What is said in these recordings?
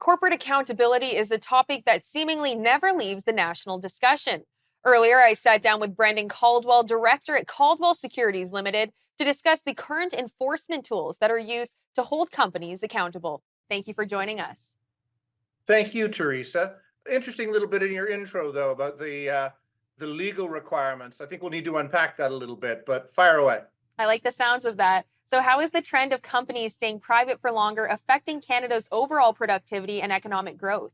Corporate accountability is a topic that seemingly never leaves the national discussion. Earlier, I sat down with Brendan Caldwell, director at Caldwell Securities Limited, to discuss the current enforcement tools that are used to hold companies accountable. Thank you for joining us. Thank you, Theresa. Interesting little bit in your intro, though, about the legal requirements. I think we'll need to unpack that a little bit, but fire away. I like the sounds of that. So, how is the trend of companies staying private for longer affecting Canada's overall productivity and economic growth?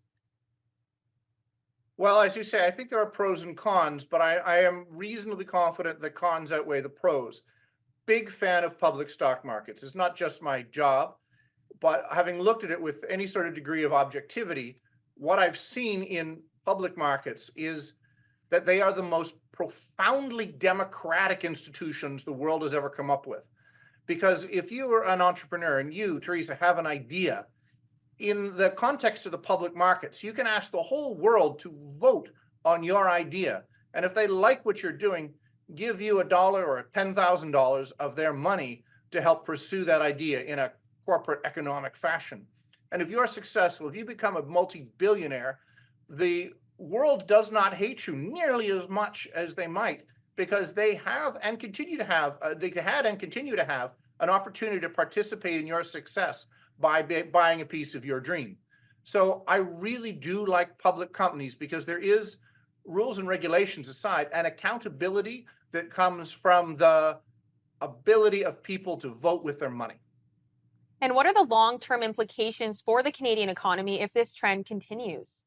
Well, as you say, I think there are pros and cons, but I am reasonably confident the cons outweigh the pros. Big fan of public stock markets. It's not just my job, but having looked at it with any sort of degree of objectivity, what I've seen in public markets is that they are the most profoundly democratic institutions the world has ever come up with. Because if you are an entrepreneur and you, Theresa, have an idea, in the context of the public markets, you can ask the whole world to vote on your idea. And if they like what you're doing, give you $1 or $10,000 of their money to help pursue that idea in a corporate economic fashion. And if you're successful, if you become a multi-billionaire, the world does not hate you nearly as much as they might, because they have and continue to have, they had and continue to have an opportunity to participate in your success by buying a piece of your dream. So I really do like public companies because there is, rules and regulations aside, an accountability that comes from the ability of people to vote with their money. And what are the long-term implications for the Canadian economy if this trend continues?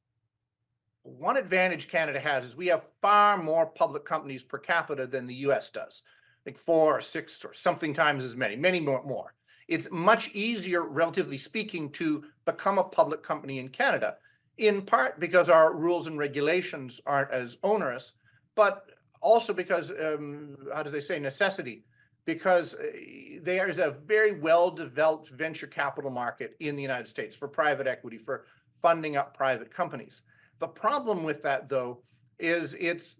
One advantage Canada has is we have far more public companies per capita than the US does. I think 4 or 6 or something times as many more. It's much easier, relatively speaking, to become a public company in Canada, in part because our rules and regulations aren't as onerous, but also because, how do they say, necessity, because there is a very well-developed venture capital market in the United States for private equity, for funding up private companies. The problem with that, though, is it's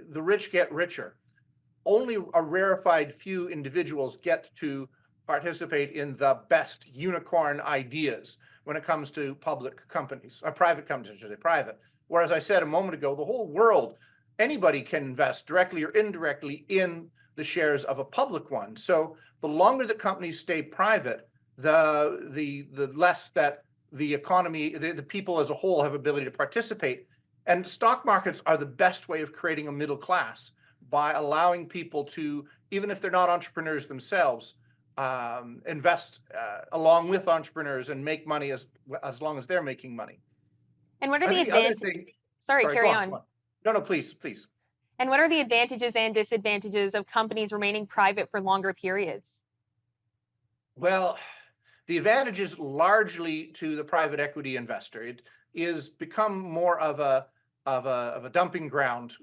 the rich get richer. Only a rarefied few individuals get to participate in the best unicorn ideas when it comes to public companies, or private companies, I should say, private. Whereas I said a moment ago, the whole world, anybody can invest directly or indirectly in the shares of a public one. So the longer the companies stay private, the less that the economy, the people as a whole have ability to participate. And stock markets are the best way of creating a middle class by allowing people to, even if they're not entrepreneurs themselves, invest along with entrepreneurs and make money as long as they're making money. And what are the advantages? Sorry, carry on. No, please. And what are the advantages and disadvantages of companies remaining private for longer periods? Well, the advantage is largely to the private equity investor. It is become more of a dumping ground.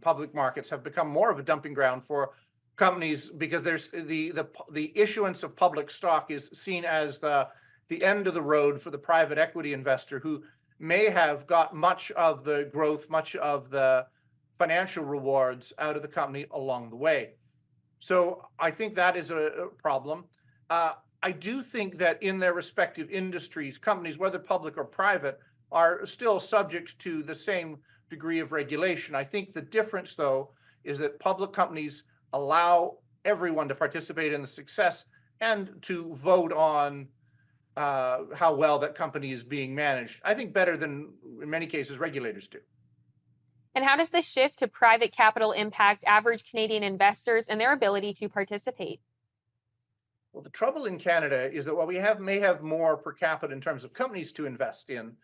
Public markets have become more of a dumping ground for companies because there's the issuance of public stock is seen as the end of the road for the private equity investor, who may have got much of the growth, much of the financial rewards out of the company along the way. So I think that is a problem. I do think that in their respective industries, companies, whether public or private, are still subject to the same degree of regulation. I think the difference, though, is that public companies allow everyone to participate in the success and to vote on how well that company is being managed. I think better than, in many cases, regulators do. And how does the shift to private capital impact average Canadian investors and their ability to participate? Well, the trouble in Canada is that while we may have more per capita in terms of companies to invest in,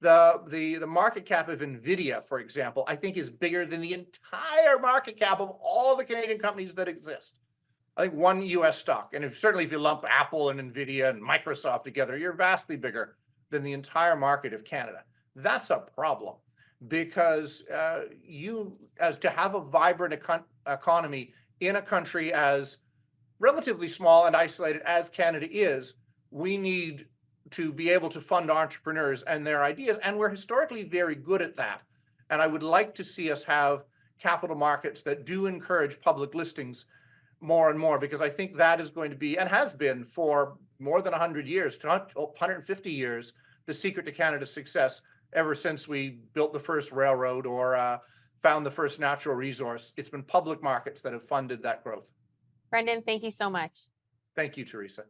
the market cap of NVIDIA, for example, I think is bigger than the entire market cap of all the Canadian companies that exist. I think one US stock, and certainly if you lump Apple and NVIDIA and Microsoft together, you're vastly bigger than the entire market of Canada. That's a problem, because to have a vibrant economy in a country as relatively small and isolated as Canada is, we need to be able to fund entrepreneurs and their ideas, and we're historically very good at that. And I would like to see us have capital markets that do encourage public listings more and more, because I think that is going to be, and has been for more than 100 years, 150 years, the secret to Canada's success ever since we built the first railroad or found the first natural resource. It's been public markets that have funded that growth. Brendan, thank you so much. Thank you, Theresa.